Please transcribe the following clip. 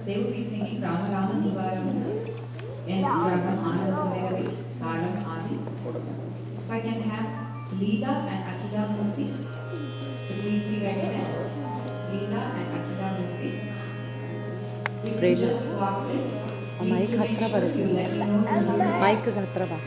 They will be singing Rama Rama Nivaram and Ragam Anand Bhairavi, Talam Adi. If I can have Leela and Akila Murthy to please be recognized. Leela and Akila Murthy. If you just walked in, please to make sure you let me know the number. Mic ಹತ್ರ ಬಾ.